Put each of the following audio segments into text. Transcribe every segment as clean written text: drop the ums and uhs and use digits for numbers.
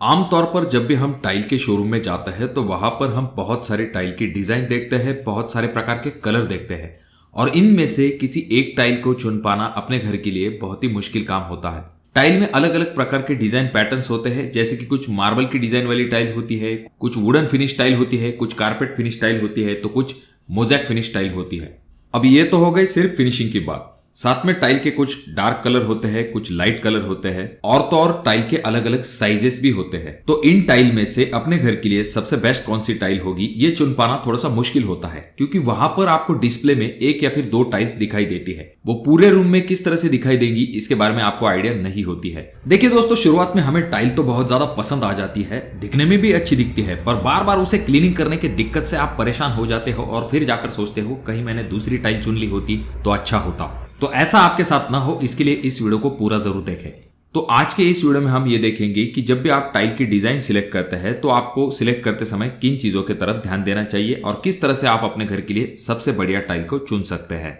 आमतौर पर जब भी हम टाइल के शोरूम में जाते हैं तो वहां पर हम बहुत सारे टाइल की डिजाइन देखते हैं, बहुत सारे प्रकार के कलर देखते हैं और इनमें से किसी एक टाइल को चुन पाना अपने घर के लिए बहुत ही मुश्किल काम होता है। टाइल में अलग अलग प्रकार के डिजाइन पैटर्न्स होते हैं, जैसे कि कुछ मार्बल की डिजाइन वाली टाइल होती है, कुछ वुडन फिनिश टाइल होती है, कुछ कारपेट फिनिश टाइल होती है, तो कुछ मोज़ैक फिनिश टाइल होती है। अब ये तो हो गई सिर्फ फिनिशिंग की बात। साथ में टाइल के कुछ डार्क कलर होते हैं, कुछ लाइट कलर होते हैं और तो और टाइल के अलग अलग साइजेस भी होते हैं। तो इन टाइल में से अपने घर के लिए सबसे बेस्ट कौन सी टाइल होगी ये चुन पाना थोड़ा सा मुश्किल होता है, क्योंकि वहां पर आपको डिस्प्ले में एक या फिर दो टाइल्स दिखाई देती है। वो पूरे रूम में किस तरह से दिखाई देंगी इसके बारे में आपको आइडिया नहीं होती है। देखिए दोस्तों, शुरुआत में हमें टाइल तो बहुत ज्यादा पसंद आ जाती है, दिखने में भी अच्छी दिखती है, पर बार बार उसे क्लीनिंग करने की दिक्कत से आप परेशान हो जाते हो और फिर जाकर सोचते हो कहीं मैंने दूसरी टाइल चुन ली होती तो अच्छा होता। तो ऐसा आपके साथ ना हो, इसके लिए इस वीडियो को पूरा जरूर देखें। तो आज के इस वीडियो में हम ये देखेंगे कि जब भी आप टाइल की डिजाइन सिलेक्ट करते हैं तो आपको सिलेक्ट करते समय किन चीजों की तरफ ध्यान देना चाहिए और किस तरह से आप अपने घर के लिए सबसे बढ़िया टाइल को चुन सकते हैं।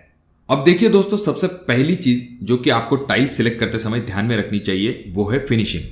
अब देखिए दोस्तों, सबसे पहली चीज जो कि आपको टाइल सिलेक्ट करते समय ध्यान में रखनी चाहिए वो है फिनिशिंग।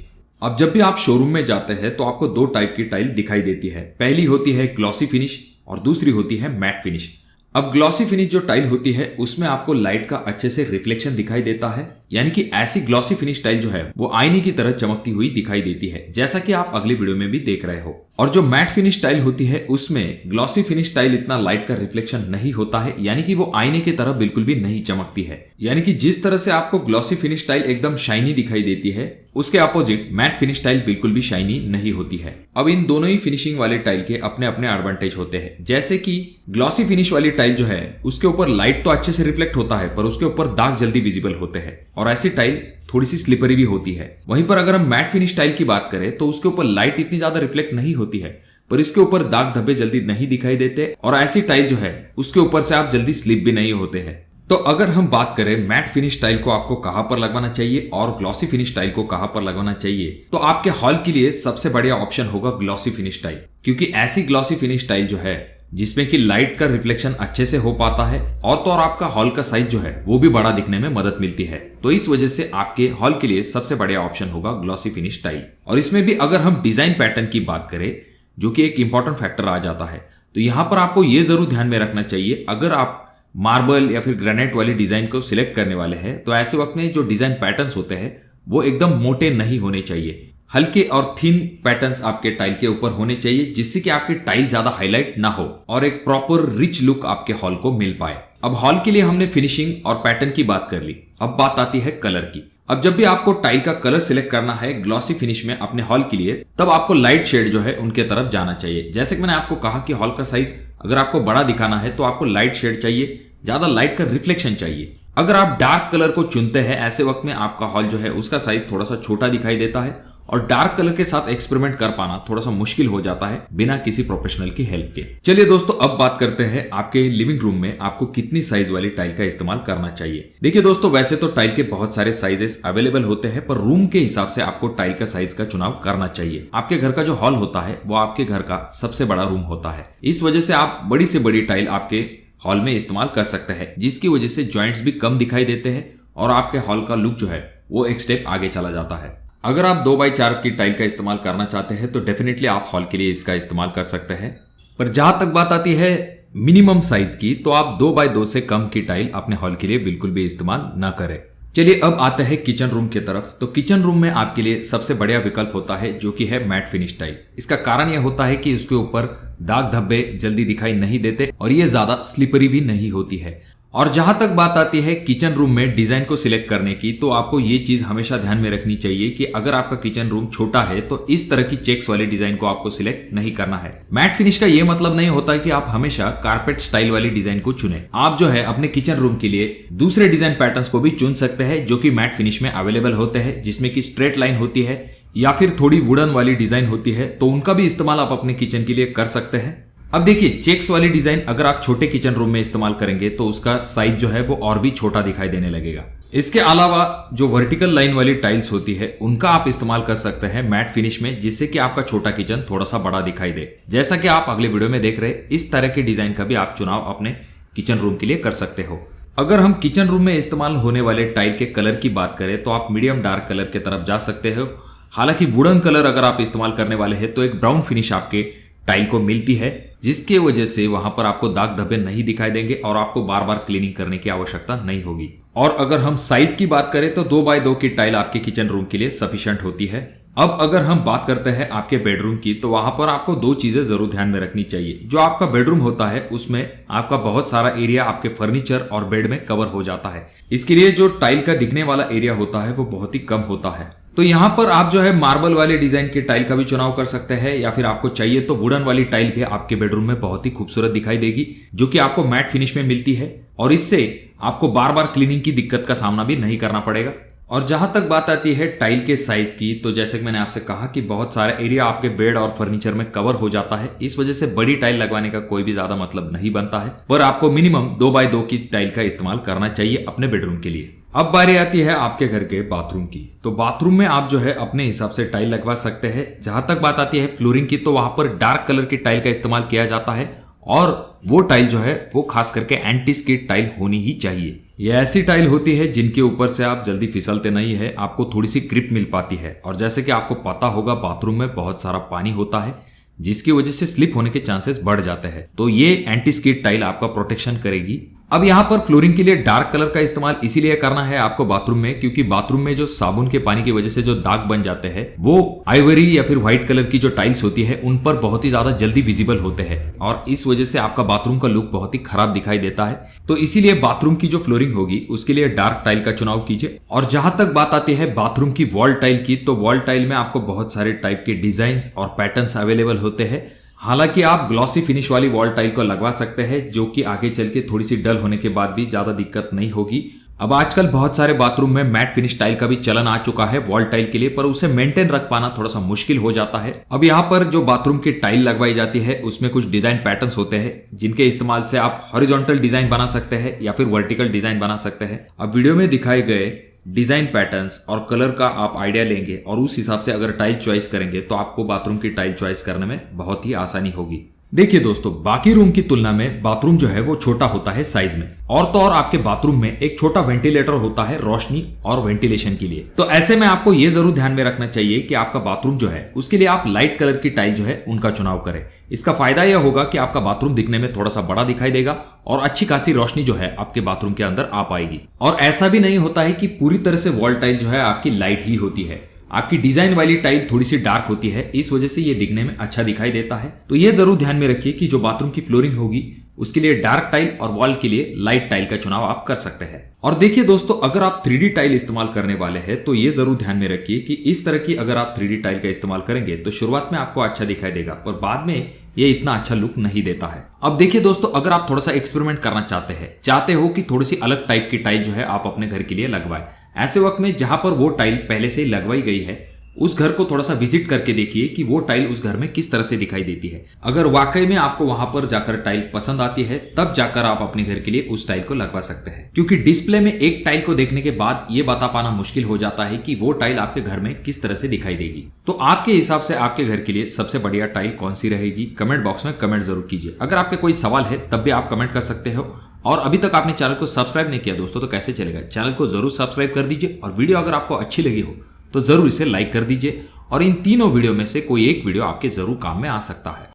अब जब भी आप शोरूम में जाते हैं तो आपको दो टाइप की टाइल दिखाई देती है। पहली होती है ग्लॉसी फिनिश और दूसरी होती है मैट फिनिश। अब ग्लॉसी फिनिश जो टाइल होती है उसमें आपको लाइट का अच्छे से रिफ्लेक्शन दिखाई देता है, यानी कि ऐसी ग्लॉसी फिनिश टाइल जो है वो आईने की तरह चमकती हुई दिखाई देती है, जैसा कि आप अगली वीडियो में भी देख रहे हो। और जो मैट फिनिश टाइल होती है उसमें ग्लॉसी फिनिश टाइल इतना लाइट का रिफ्लेक्शन नहीं होता है, यानी कि वो आईने की तरह बिल्कुल भी नहीं चमकती है। यानी कि जिस तरह से आपको ग्लॉसी फिनिश टाइल एकदम शाइनी दिखाई देती है, उसके अपोजिट मैट फिनिश टाइल बिल्कुल भी शाइनी नहीं होती है। अब इन दोनों ही फिनिशिंग वाले टाइल के अपने अपने एडवांटेज होते हैं, जैसे कि ग्लॉसी फिनिश वाली टाइल जो है उसके ऊपर लाइट तो अच्छे से रिफ्लेक्ट होता है पर उसके ऊपर दाग जल्दी विजिबल होते हैं और ऐसी टाइल थोड़ी सी स्लिपरी भी होती है। वहीं पर अगर हम मैट फिनिश टाइल की बात करें तो उसके ऊपर लाइट इतनी ज्यादा रिफ्लेक्ट नहीं होती है पर इसके ऊपर दाग धब्बे जल्दी नहीं दिखाई देते और ऐसी टाइल जो है उसके ऊपर से आप जल्दी स्लिप भी नहीं होते हैं। तो अगर हम बात करें मैट फिनिश टाइल को आपको कहां पर लगवाना चाहिए और ग्लॉसी फिनिश टाइल को कहां पर लगवाना चाहिए, तो आपके हॉल के लिए सबसे बढ़िया ऑप्शन होगा ग्लॉसी फिनिश टाइल, क्योंकि ऐसी ग्लॉसी फिनिश टाइल जो है जिसमें कि लाइट का रिफ्लेक्शन अच्छे से हो पाता है और तो और आपका हॉल का साइज जो है वो भी बड़ा दिखने में मदद मिलती है। तो इस वजह से आपके हॉल के लिए सबसे बढ़िया ऑप्शन होगा ग्लॉसी फिनिश टाइल। और इसमें भी अगर हम डिजाइन पैटर्न की बात करें, जो कि एक इंपॉर्टेंट फैक्टर आ जाता है, तो यहां पर आपको ये जरूर ध्यान में रखना चाहिए, अगर आप मार्बल या फिर ग्रेनाइट वाली डिजाइन को सिलेक्ट करने वाले हैं तो ऐसे वक्त में जो डिजाइन पैटर्न्स होते हैं वो एकदम मोटे नहीं होने चाहिए, हल्के और थिन पैटर्न्स आपके टाइल के ऊपर होने चाहिए, जिससे कि आपकी टाइल ज्यादा हाईलाइट ना हो और एक प्रॉपर रिच लुक आपके हॉल को मिल पाए। अब हॉल के लिए हमने फिनिशिंग और पैटर्न की बात कर ली, अब बात आती है कलर की। अब जब भी आपको टाइल का कलर सिलेक्ट करना है ग्लॉसी फिनिश में अपने हॉल के लिए, तब आपको लाइट शेड जो है उनके तरफ जाना चाहिए। जैसे कि मैंने आपको कहा कि हॉल का साइज अगर आपको बड़ा दिखाना है तो आपको लाइट शेड चाहिए, ज्यादा लाइट का रिफ्लेक्शन चाहिए। अगर आप डार्क कलर को चुनते हैं ऐसे वक्त में आपका हॉल जो है उसका साइज थोड़ा सा छोटा दिखाई देता है और डार्क कलर के साथ एक्सपेरिमेंट कर पाना थोड़ा सा मुश्किल हो जाता है बिना किसी प्रोफेशनल की हेल्प के। चलिए दोस्तों, अब बात करते हैं आपके लिविंग रूम में आपको कितनी साइज वाली टाइल का इस्तेमाल करना चाहिए। देखिए दोस्तों, वैसे तो टाइल के बहुत सारे साइजेस अवेलेबल होते हैं, पर रूम के हिसाब से आपको टाइल का साइज का चुनाव करना चाहिए। आपके घर का जो हॉल होता है वो आपके घर का सबसे बड़ा रूम होता है, इस वजह से आप बड़ी से बड़ी टाइल आपके हॉल में इस्तेमाल कर सकते हैं, जिसकी वजह से जॉइंट्स भी कम दिखाई देते हैं और आपके हॉल का लुक जो है वो एक स्टेप आगे चला जाता है। अगर आप 2x4 की टाइल का इस्तेमाल करना चाहते हैं तो डेफिनेटली आप हॉल के लिए इसका इस्तेमाल कर सकते हैं, पर जहां तक बात आती है मिनिमम साइज की, तो आप 2x2 से कम की टाइल अपने हॉल के लिए बिल्कुल भी इस्तेमाल ना करें। चलिए अब आते हैं किचन रूम की तरफ। तो किचन रूम में आपके लिए सबसे बढ़िया विकल्प होता है जो कि है मैट फिनिश टाइल। इसका कारण यह होता है कि इसके ऊपर दाग धब्बे जल्दी दिखाई नहीं देते और ये ज्यादा स्लिपरी भी नहीं होती है। और जहां तक बात आती है किचन रूम में डिजाइन को सिलेक्ट करने की, तो आपको ये चीज हमेशा ध्यान में रखनी चाहिए कि अगर आपका किचन रूम छोटा है तो इस तरह की चेक्स वाली डिजाइन को आपको सिलेक्ट नहीं करना है। मैट फिनिश का ये मतलब नहीं होता कि आप हमेशा कारपेट स्टाइल वाली डिजाइन को चुने। आप जो है अपने किचन रूम के लिए दूसरे डिजाइन पैटर्न्स को भी चुन सकते हैं जो कि मैट फिनिश में अवेलेबल होते हैं, जिसमें कि स्ट्रेट लाइन होती है या फिर थोड़ी वुडन वाली डिजाइन होती है, तो उनका भी इस्तेमाल आप अपने किचन के लिए कर सकते हैं। अब देखिए, चेक्स वाली डिजाइन अगर आप छोटे किचन रूम में इस्तेमाल करेंगे तो उसका साइज जो है वो और भी छोटा दिखाई देने लगेगा। इसके अलावा जो वर्टिकल लाइन वाली टाइल्स होती है उनका आप इस्तेमाल कर सकते हैं मैट फिनिश में, जिससे कि आपका छोटा किचन थोड़ा सा बड़ा दिखाई दे। जैसा कि आप अगले वीडियो में देख रहे हैं, इस तरह की डिजाइन का भी आप चुनाव अपने किचन रूम के लिए कर सकते हो। अगर हम किचन रूम में इस्तेमाल होने वाले टाइल के कलर की बात करें तो आप मीडियम डार्क कलर की तरफ जा सकते हो। हालांकि वुडन कलर अगर आप इस्तेमाल करने वाले हैं तो एक ब्राउन फिनिश आपके टाइल को मिलती है, जिसके वजह से वहां पर आपको दाग धब्बे नहीं दिखाई देंगे और आपको बार बार क्लीनिंग करने की आवश्यकता नहीं होगी। और अगर हम साइज की बात करें तो 2x2 की टाइल आपके किचन रूम के लिए सफिशिएंट होती है। अब अगर हम बात करते हैं आपके बेडरूम की, तो वहां पर आपको 2 चीजें जरूर ध्यान में रखनी चाहिए। जो आपका बेडरूम होता है उसमें आपका बहुत सारा एरिया आपके फर्नीचर और बेड में कवर हो जाता है। इसके लिए जो टाइल का दिखने वाला एरिया होता है वो बहुत ही कम होता है। तो यहाँ पर आप जो है मार्बल वाले डिजाइन की टाइल का भी चुनाव कर सकते हैं, या फिर आपको चाहिए तो वुडन वाली टाइल भी आपके बेडरूम में बहुत ही खूबसूरत दिखाई देगी, जो कि आपको मैट फिनिश में मिलती है और इससे आपको बार बार क्लीनिंग की दिक्कत का सामना भी नहीं करना पड़ेगा। और जहां तक बात आती है टाइल के साइज की, तो जैसे कि मैंने आपसे कहा कि बहुत सारा एरिया आपके बेड और फर्नीचर में कवर हो जाता है, इस वजह से बड़ी टाइल लगवाने का कोई भी ज्यादा मतलब नहीं बनता है, पर आपको मिनिमम 2x2 की टाइल का इस्तेमाल करना चाहिए अपने बेडरूम के लिए। अब बारी आती है आपके घर के बाथरूम की। तो बाथरूम में आप जो है अपने हिसाब से टाइल लगवा सकते हैं। जहां तक बात आती है फ्लोरिंग की, तो वहां पर डार्क कलर की टाइल का इस्तेमाल किया जाता है और वो टाइल जो है वो खास करके एंटी स्किड टाइल होनी ही चाहिए। ये ऐसी टाइल होती है जिनके ऊपर से आप जल्दी फिसलते नहीं है, आपको थोड़ी सी ग्रिप मिल पाती है। और जैसे कि आपको पता होगा बाथरूम में बहुत सारा पानी होता है, जिसकी वजह से स्लिप होने के चांसेस बढ़ जाते हैं, तो ये एंटी स्किड टाइल आपका प्रोटेक्शन करेगी। अब यहाँ पर फ्लोरिंग के लिए डार्क कलर का इस्तेमाल इसीलिए करना है आपको बाथरूम में, क्योंकि बाथरूम में जो साबुन के पानी की वजह से जो दाग बन जाते हैं वो आइवरी या फिर व्हाइट कलर की जो टाइल्स होती है उन पर बहुत ही ज्यादा जल्दी विजिबल होते हैं और इस वजह से आपका बाथरूम का लुक बहुत ही खराब दिखाई देता है। तो इसीलिए बाथरूम की जो फ्लोरिंग होगी उसके लिए डार्क टाइल का चुनाव कीजिए। और जहां तक बात आती है बाथरूम की वॉल टाइल की, तो वॉल टाइल में आपको बहुत सारे टाइप के डिजाइन और पैटर्न्स अवेलेबल होते हैं। हालांकि आप ग्लॉसी फिनिश वाली वॉल टाइल को लगवा सकते हैं, जो कि आगे चल के थोड़ी सी डल होने के बाद भी ज्यादा दिक्कत नहीं होगी। अब आजकल बहुत सारे बाथरूम में मैट फिनिश टाइल का भी चलन आ चुका है वॉल टाइल के लिए, पर उसे मेंटेन रख पाना थोड़ा सा मुश्किल हो जाता है। अब यहाँ पर जो बाथरूम की टाइल लगवाई जाती है उसमें कुछ डिजाइन पैटर्न्स होते हैं, जिनके इस्तेमाल से आप हॉरिजॉन्टल डिजाइन बना सकते हैं या फिर वर्टिकल डिजाइन बना सकते हैं। अब वीडियो में दिखाए गए डिजाइन पैटर्न्स और कलर का आप आइडिया लेंगे और उस हिसाब से अगर टाइल चॉइस करेंगे तो आपको बाथरूम की टाइल चॉइस करने में बहुत ही आसानी होगी। देखिए दोस्तों, बाकी रूम की तुलना में बाथरूम जो है वो छोटा होता है साइज में, और तो और आपके बाथरूम में एक छोटा वेंटिलेटर होता है रोशनी और वेंटिलेशन के लिए। तो ऐसे में आपको ये जरूर ध्यान में रखना चाहिए कि आपका बाथरूम जो है उसके लिए आप लाइट कलर की टाइल जो है उनका चुनाव करें। इसका फायदा यह होगा कि आपका बाथरूम दिखने में थोड़ा सा बड़ा दिखाई देगा और अच्छी खासी रोशनी जो है आपके बाथरूम के अंदर आ पाएगी। और ऐसा भी नहीं होता है कि पूरी तरह से वॉल टाइल जो है आपकी लाइट ही होती है, आपकी डिजाइन वाली टाइल थोड़ी सी डार्क होती है, इस वजह से ये दिखने में अच्छा दिखाई देता है। तो ये जरूर ध्यान में रखिए कि जो बाथरूम की फ्लोरिंग होगी उसके लिए डार्क टाइल और वॉल के लिए लाइट टाइल का चुनाव आप कर सकते हैं। और देखिए दोस्तों, अगर आप 3D टाइल इस्तेमाल करने वाले हैं तो ये जरूर ध्यान में रखिए कि इस तरह की अगर आप 3D टाइल का इस्तेमाल करेंगे तो शुरुआत में आपको अच्छा दिखाई देगा, पर बाद में ये इतना अच्छा लुक नहीं देता है। अब देखिए दोस्तों, अगर आप थोड़ा सा एक्सपेरिमेंट करना चाहते हो कि थोड़ी सी अलग टाइप की टाइल जो है आप अपने घर के लिए लगवाए, ऐसे वक्त में जहां पर वो टाइल पहले से ही लगवाई गई है उस घर को थोड़ा सा विजिट करके देखिए कि वो टाइल उस घर में किस तरह से दिखाई देती है। अगर वाकई में आपको वहां पर जाकर टाइल पसंद आती है तब जाकर आप अपने घर के लिए उस टाइल को लगवा सकते हैं, क्योंकि डिस्प्ले में एक टाइल को देखने के बाद ये बता पाना मुश्किल हो जाता है कि वो टाइल आपके घर में किस तरह से दिखाई देगी। तो आपके हिसाब से आपके घर के लिए सबसे बढ़िया टाइल कौन सी रहेगी, कमेंट बॉक्स में कमेंट जरूर कीजिए। अगर आपके कोई सवाल है तब भी आप कमेंट कर सकते हो। और अभी तक आपने चैनल को सब्सक्राइब नहीं किया दोस्तों तो कैसे चलेगा, चैनल को जरूर सब्सक्राइब कर दीजिए और वीडियो अगर आपको अच्छी लगी हो तो जरूर इसे लाइक कर दीजिए। और इन तीनों वीडियो में से कोई एक वीडियो आपके जरूर काम में आ सकता है।